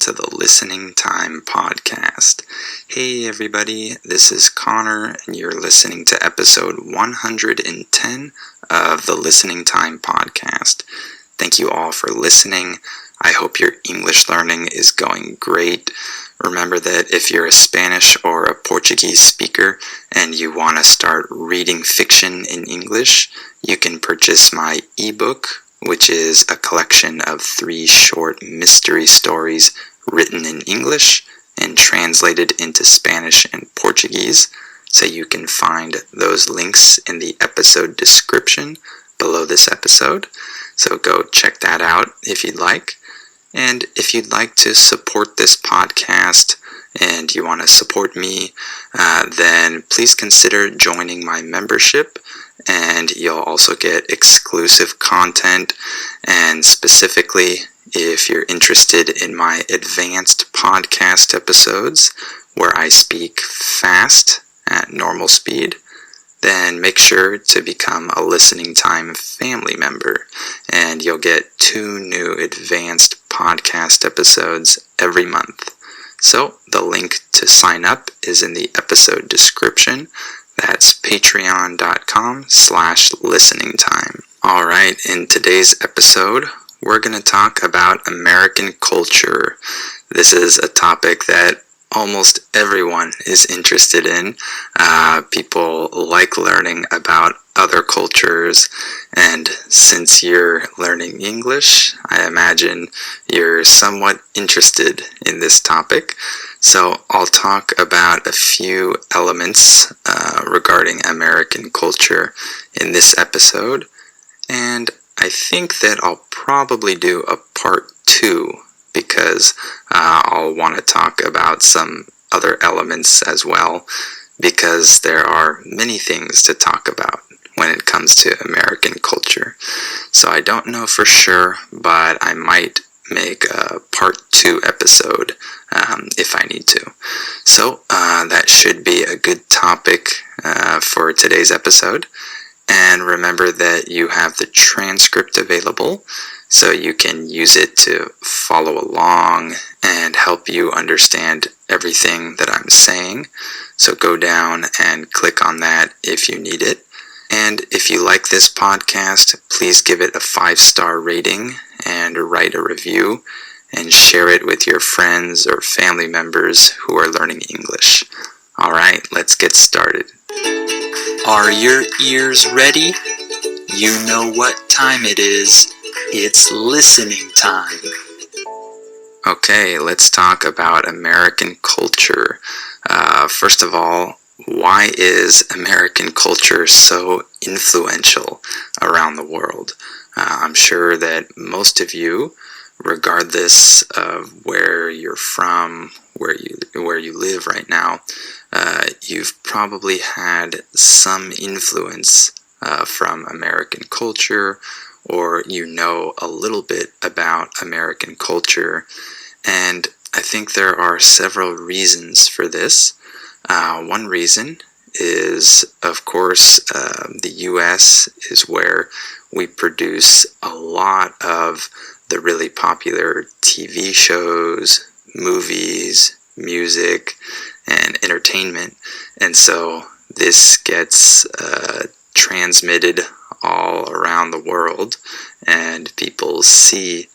to the Listening Time Podcast. Hey everybody, this is Connor, and you're listening to episode 110 of the Listening Time Podcast. Thank you all for listening. I hope your English learning is going great. Remember that if you're a Spanish or a Portuguese speaker and you want to start reading fiction in English, you can purchase my ebook, which is a collection of 3 short mystery stories written in English and translated into Spanish and Portuguese. So you can find those links in the episode description below this episode. So go check that out if you'd like. And if you'd like to support this podcast and you want to support me, then please consider joining my membership, and you'll also get exclusive content. And specifically, if you're interested in my advanced podcast episodes where I speak fast at normal speed, then make sure to become a Listening Time family member, and you'll get 2 new advanced podcast episodes every month. So the link to sign up is in the episode description. That's patreon.com/listeningtime. All right, in today's episode, we're going to talk about American culture. This is a topic that almost everyone is interested in. People like learning about other cultures, and since you're learning English, I imagine you're somewhat interested in this topic. So I'll talk about a few elements regarding American culture in this episode, and I think that I'll probably do a part 2 because I'll want to talk about some other elements as well, because there are many things to talk about when it comes to American culture. So I don't know for sure, but I might make a part 2 episode if I need to. So that should be a good topic for today's episode. And remember that you have the transcript available, so you can use it to follow along and help you understand everything that I'm saying. So go down and click on that if you need it. And if you like this podcast, please give it a 5-star rating and write a review and share it with your friends or family members who are learning English. All right, let's get started. Are your ears ready? You know what time it is. It's listening time. Okay, let's talk about American culture. First of all, why is American culture so influential around the world? I'm sure that most of you, regardless of where you're from, where you live right now, you've probably had some influence from American culture, or you know a little bit about American culture. And I think there are several reasons for this. One reason is, of course, the US is where we produce a lot of the really popular TV shows, movies, music, and entertainment. And so this gets transmitted all around the world, and people see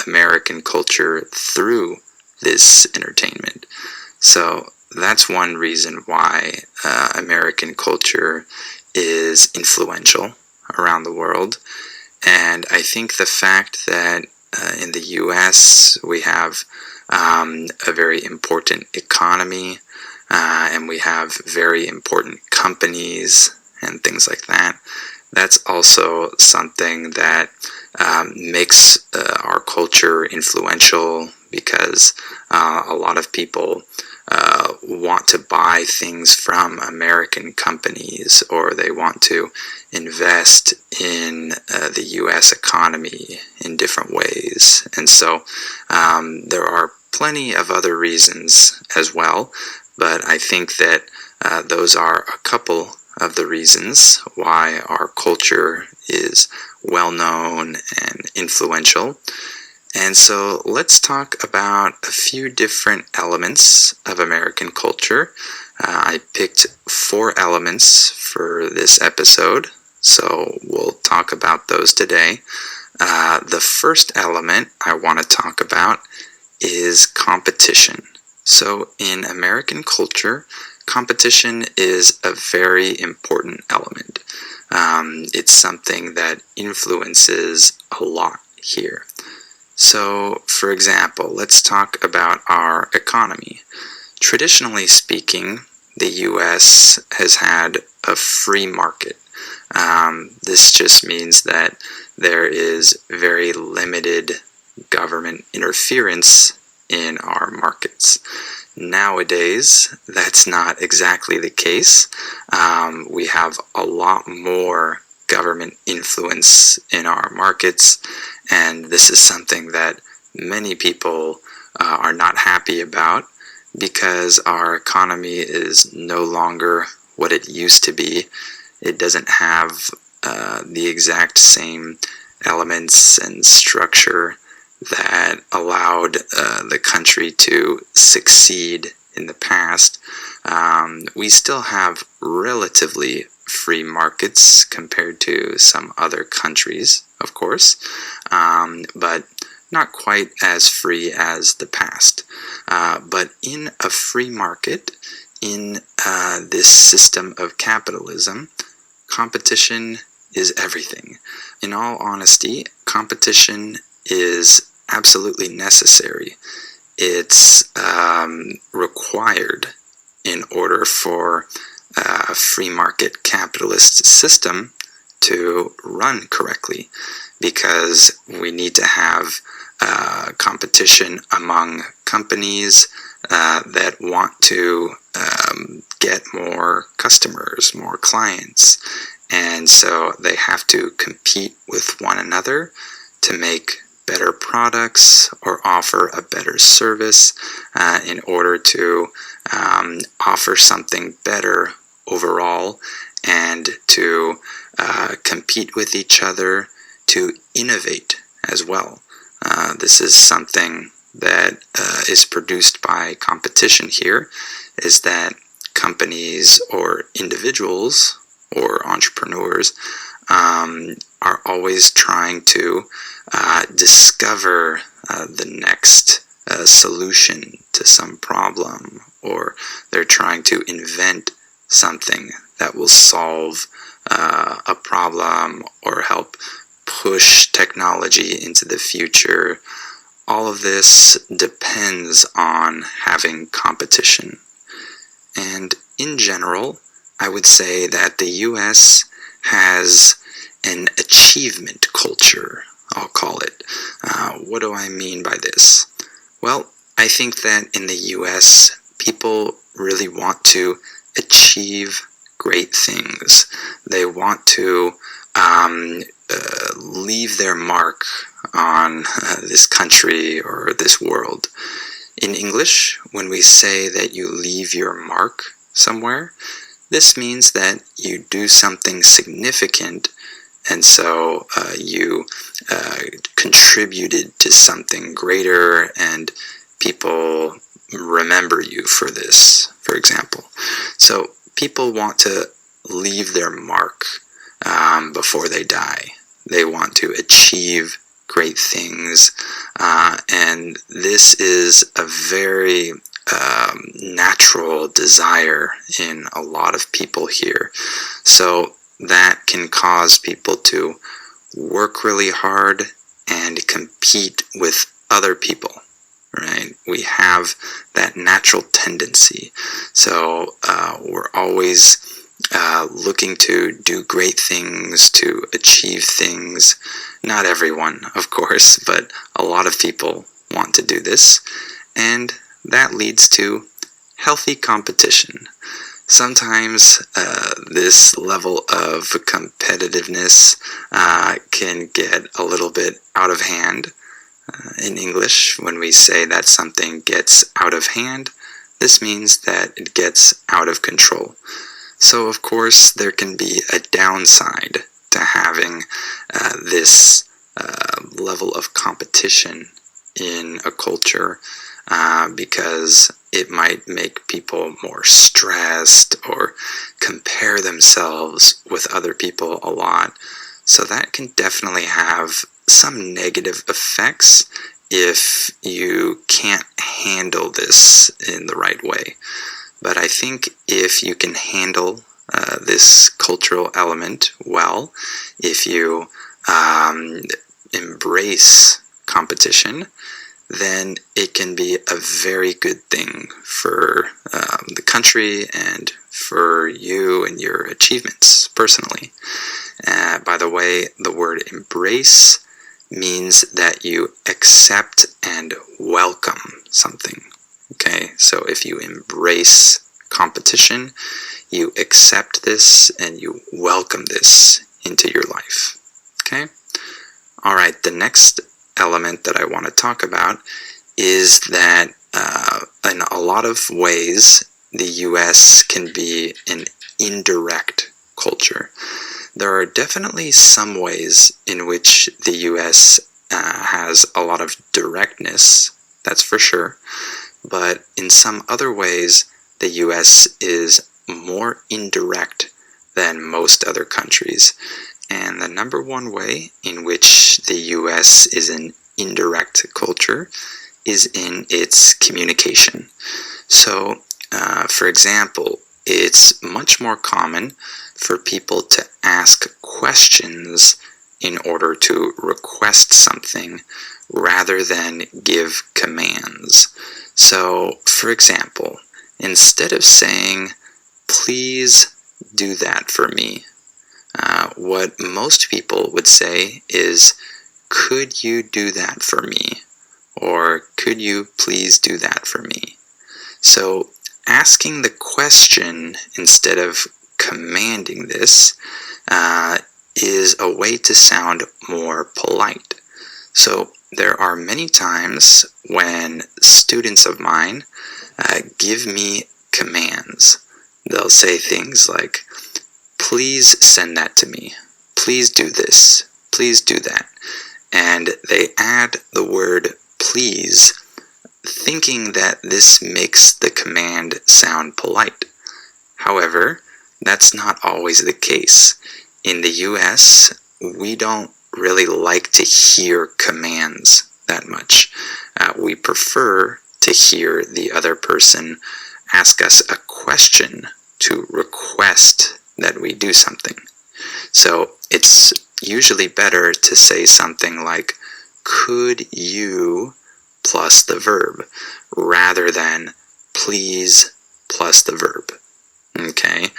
American culture through this entertainment. So that's one reason why American culture is influential around the world. And I think the fact that in the US we have a very important economy, and we have very important companies and things like that, that's also something that makes our culture influential, because a lot of people want to buy things from American companies, or they want to invest in the US economy in different ways. And so there are plenty of other reasons as well, but I think that those are a couple of the reasons why our culture is well known and influential. And so let's talk about a few different elements of American culture. I picked 4 elements for this episode, so we'll talk about those today. The first element I want to talk about is competition. So in American culture, competition is a very important element. It's something that influences a lot here. So, for example, let's talk about our economy. Traditionally speaking, the US has had a free market. This just means that there is very limited government interference in our markets. Nowadays, that's not exactly the case. We have a lot more government influence in our markets, and this is something that many people are not happy about because our economy is no longer what it used to be. It doesn't have the exact same elements and structure that allowed the country to succeed in the past. We still have relatively free markets compared to some other countries, of course, but not quite as free as the past. But in a free market, in this system of capitalism, competition is everything. In all honesty, competition is absolutely necessary. It's required in order for a free market capitalist system to run correctly, because we need to have competition among companies that want to get more customers, more clients, and so they have to compete with one another to make better products or offer a better service in order to offer something better overall, and to compete with each other, to innovate as well. This is something that is produced by competition here, is that companies or individuals or entrepreneurs are always trying to discover the next solution to some problem, or they're trying to invent something that will solve a problem or help push technology into the future. All of this depends on having competition. And in general, I would say that the US has an achievement culture, I'll call it. What do I mean by this? Well, I think that in the US, people really want to achieve great things. They want to leave their mark on this country or this world. In English, when we say that you leave your mark somewhere, this means that you do something significant, and so you contributed to something greater, and people remember you for this, for example. So people want to leave their mark before they die. They want to achieve great things, and this is a very natural desire in a lot of people here. So that can cause people to work really hard and compete with other people, right? We have that natural tendency. So we're always looking to do great things, to achieve things. Not everyone, of course, but a lot of people want to do this, and that leads to healthy competition. Sometimes this level of competitiveness can get a little bit out of hand. In English, when we say that something gets out of hand, this means that it gets out of control. So, of course, there can be a downside to having this level of competition in a culture because it might make people more stressed or compare themselves with other people a lot. So that can definitely have some negative effects if you can't handle this in the right way. But I think if you can handle this cultural element well, if you embrace competition, then it can be a very good thing for the country and for you and your achievements personally. By the way, the word embrace means that you accept and welcome something. Okay, so if you embrace competition, you accept this and you welcome this into your life. Okay? All right, the next element that I want to talk about is that in a lot of ways, the US can be an indirect culture. There are definitely some ways in which the US has a lot of directness, that's for sure, but in some other ways, the US is more indirect than most other countries. And the number one way in which the US is an indirect culture is in its communication. So, for example, it's much more common for people to ask questions in order to request something rather than give commands. So, for example, instead of saying, "Please do that for me," what most people would say is, "Could you do that for me?" Or, "Could you please do that for me?" So, asking the question instead of commanding this is a way to sound more polite. So, there are many times when students of mine give me commands. They'll say things like, "Please send that to me. Please do this. Please do that." And they add the word please, thinking that this makes the command sound polite. However, that's not always the case. In the US, we don't really like to hear commands that much. We prefer to hear the other person ask us a question to request that we do something. So it's usually better to say something like, "Could you," plus the verb, rather than "please" plus the verb. Okay?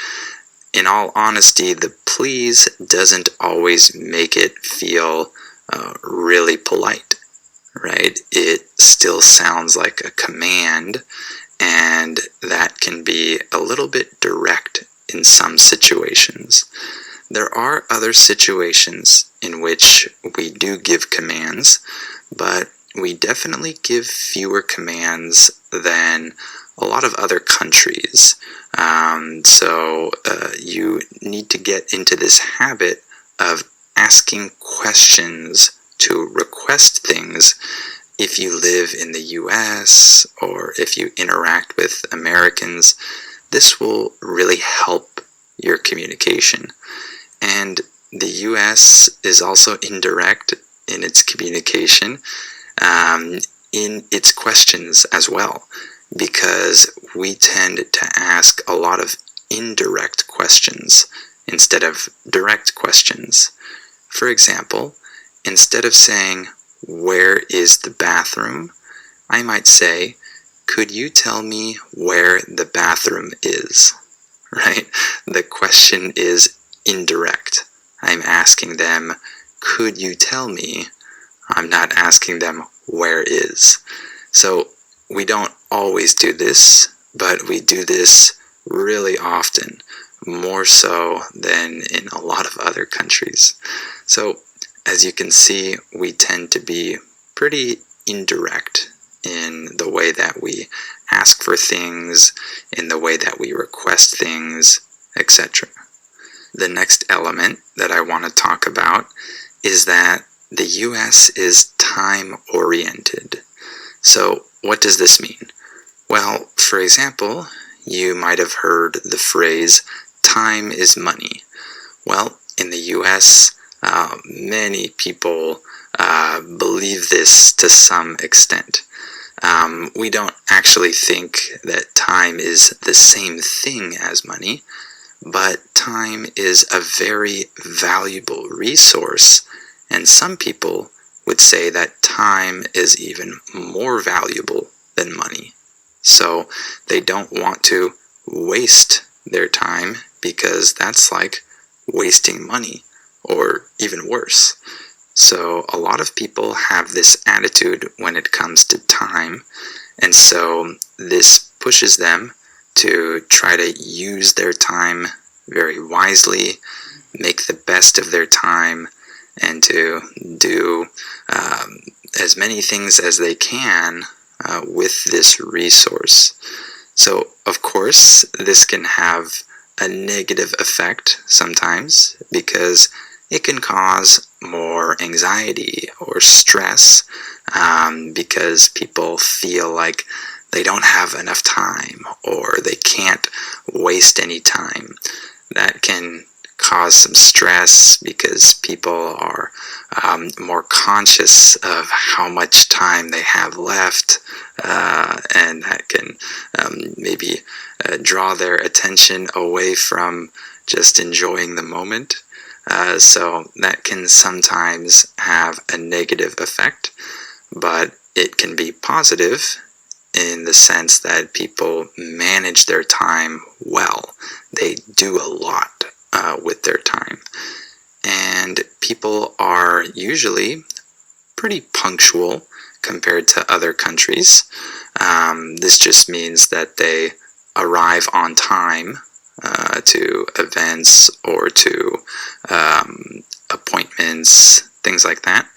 In all honesty, the please doesn't always make it feel really polite, right? It still sounds like a command, and that can be a little bit direct in some situations. There are other situations in which we do give commands, but we definitely give fewer commands than a lot of other countries. So you need to get into this habit of asking questions to request things if you live in the US or if you interact with Americans. This will really help your communication. And the US is also indirect in its communication, in its questions as well, because we tend to ask a lot of indirect questions instead of direct questions. For example, instead of saying, "Where is the bathroom?" I might say, "Could you tell me where the bathroom is?" Right? The question is indirect. I'm asking them, "Could you tell me?" I'm not asking them, "Where is?" So we don't always do this, but we do this really often, more so than in a lot of other countries. So as you can see, we tend to be pretty indirect in the way that we ask for things, in the way that we request things, etc. The next element that I want to talk about is that the US is time-oriented. So what does this mean? Well, for example, you might have heard the phrase, time is money. Well, in the US, many people believe this to some extent. We don't actually think that time is the same thing as money, but time is a very valuable resource, and some people would say that time is even more valuable than money. So they don't want to waste their time because that's like wasting money, or even worse. So a lot of people have this attitude when it comes to time, and so this pushes them to try to use their time very wisely, make the best of their time, and to do as many things as they can with this resource. So, of course, this can have a negative effect sometimes because it can cause more anxiety or stress because people feel like they don't have enough time or they can't waste any time. That can cause some stress because people are more conscious of how much time they have left, and that can maybe draw their attention away from just enjoying the moment. So that can sometimes have a negative effect, but it can be positive in the sense that people manage their time well. They do a lot with their time. And people are usually pretty punctual compared to other countries. This just means that they arrive on time to events or to appointments, things like that.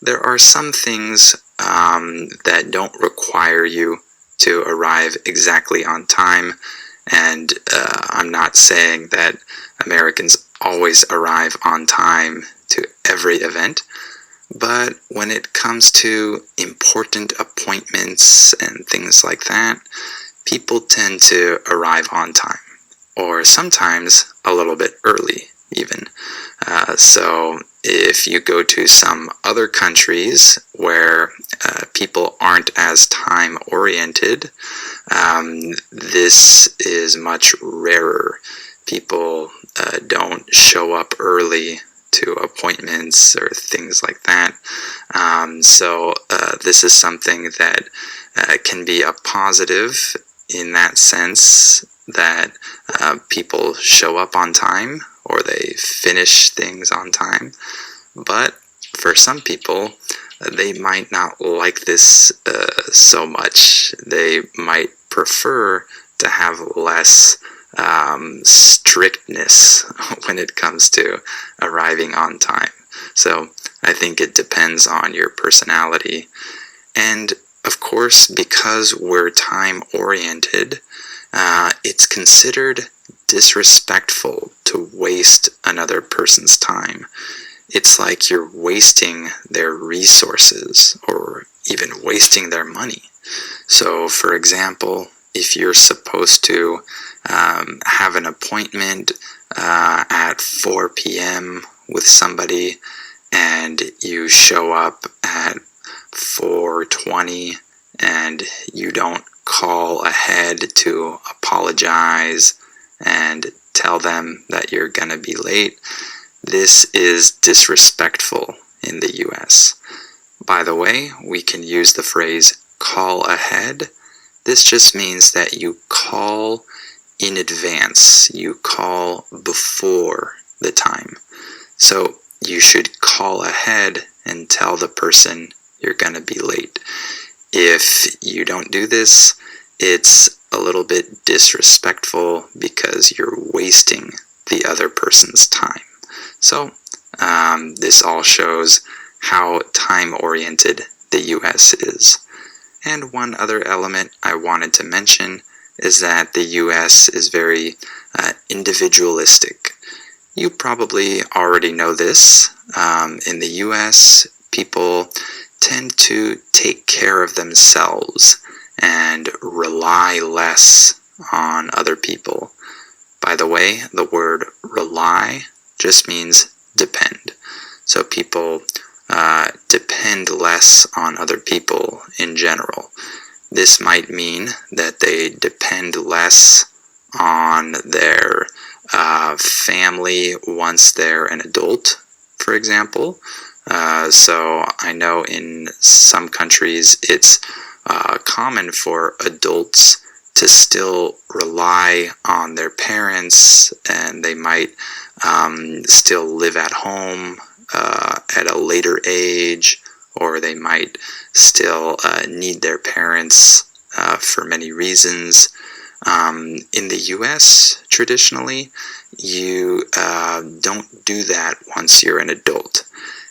There are some things that don't require you to arrive exactly on time, and I'm not saying that Americans always arrive on time to every event, but when it comes to important appointments and things like that, people tend to arrive on time, or sometimes a little bit early even. So if you go to some other countries where people aren't as time oriented, this is much rarer. People don't show up early to appointments or things like that. So this is something that can be a positive in that sense, that people show up on time or they finish things on time. But for some people, they might not like this so much. They might prefer to have less strictness when it comes to arriving on time. So I think it depends on your personality. And of course, because we're time oriented, it's considered disrespectful to waste another person's time. It's like you're wasting their resources or even wasting their money. So, for example, if you're supposed to have an appointment at 4 p.m. with somebody and you show up at 4:20 and you don't call ahead to apologize and tell them that you're going to be late, this is disrespectful in the US. By the way, we can use the phrase call ahead. This just means that you call in advance. You call before the time. So you should call ahead and tell the person you're going to be late. If you don't do this, it's a little bit disrespectful because you're wasting the other person's time. So this all shows how time-oriented the US is. And one other element I wanted to mention is that the US is very individualistic. You probably already know this. In the US, people tend to take care of themselves and rely less on other people. By the way, the word rely just means depend. So people depend less on other people in general. This might mean that they depend less on their family once they're an adult, for example. So I know in some countries it's common for adults to still rely on their parents, and they might still live at home at a later age, or they might still need their parents for many reasons. In the US, traditionally, you don't do that once you're an adult.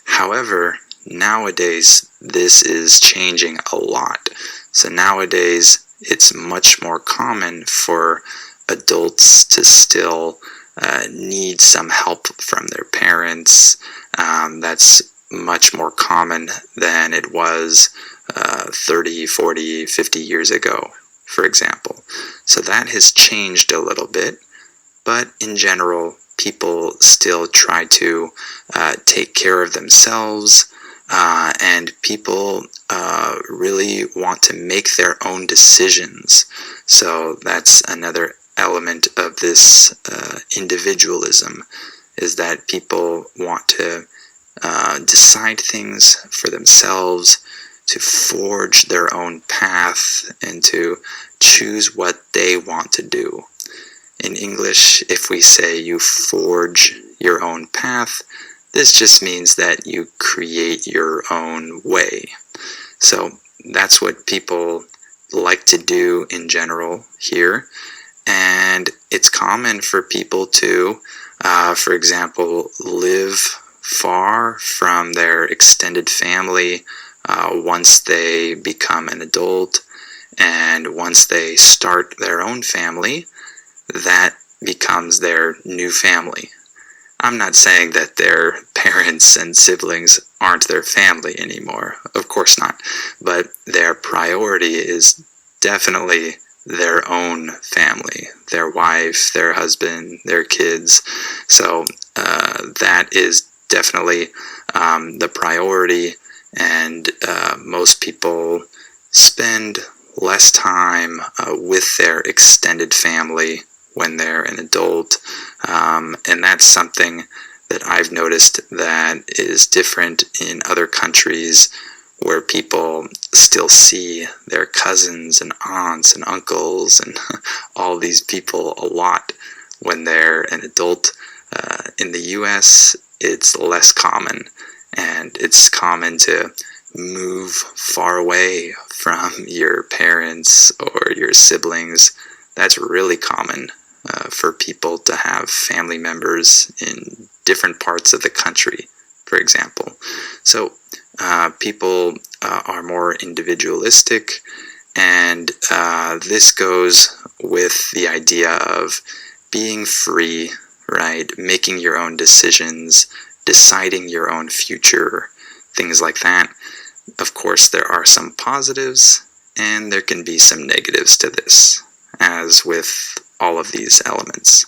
However, nowadays, this is changing a lot. So nowadays, it's much more common for adults to still need some help from their parents. That's much more common than it was 30, 40, 50 years ago, for example. So that has changed a little bit, but in general, people still try to take care of themselves, and people really want to make their own decisions. So that's another element of this individualism, is that people want to decide things for themselves, to forge their own path, and to choose what they want to do. In English, if we say you forge your own path, this just means that you create your own way. So that's what people like to do in general here. And it's common for people to, for example, live far from their extended family once they become an adult, and once they start their own family, that becomes their new family. I'm not saying that their parents and siblings aren't their family anymore, of course not, but their priority is definitely their own family, their wife, their husband, their kids. So that is definitely the priority, and most people spend less time with their extended family when they're an adult, and that's something that I've noticed that is different in other countries where people still see their cousins and aunts and uncles and all these people a lot when they're an adult. In the US, it's less common, and it's common to move far away from your parents or your siblings. That's really common for people to have family members in different parts of the country, for example. So people are more individualistic, and this goes with the idea of being free, right? Making your own decisions, deciding your own future, things like that. Of course, there are some positives, and there can be some negatives to this, as with all of these elements.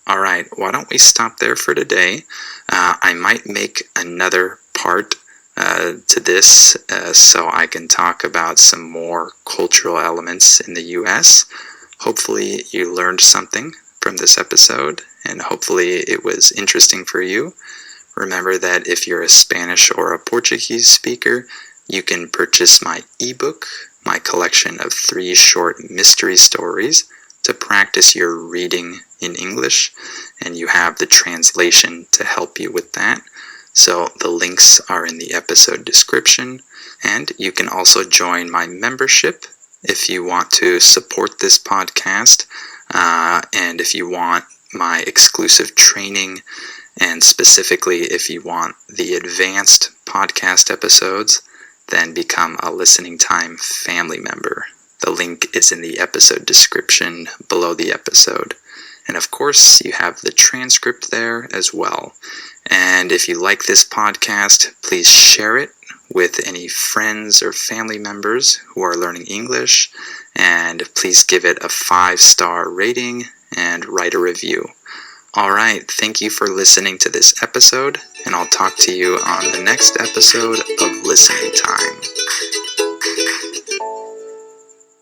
All right, why don't we stop there for today? I might make another part to this so I can talk about some more cultural elements in the US. Hopefully you learned something from this episode, and hopefully it was interesting for you. Remember that if you're a Spanish or a Portuguese speaker, you can purchase my ebook, my collection of 3 short mystery stories, to practice your reading in English, and you have the translation to help you with that. So the links are in the episode description, and you can also join my membership if you want to support this podcast, and if you want my exclusive training, and specifically if you want the advanced podcast episodes, then become a Listening Time family member. The link is in the episode description below the episode. And of course, you have the transcript there as well. And if you like this podcast, please share it with any friends or family members who are learning English. And please give it a 5-star rating and write a review. All right, thank you for listening to this episode, and I'll talk to you on the next episode of Listening Time.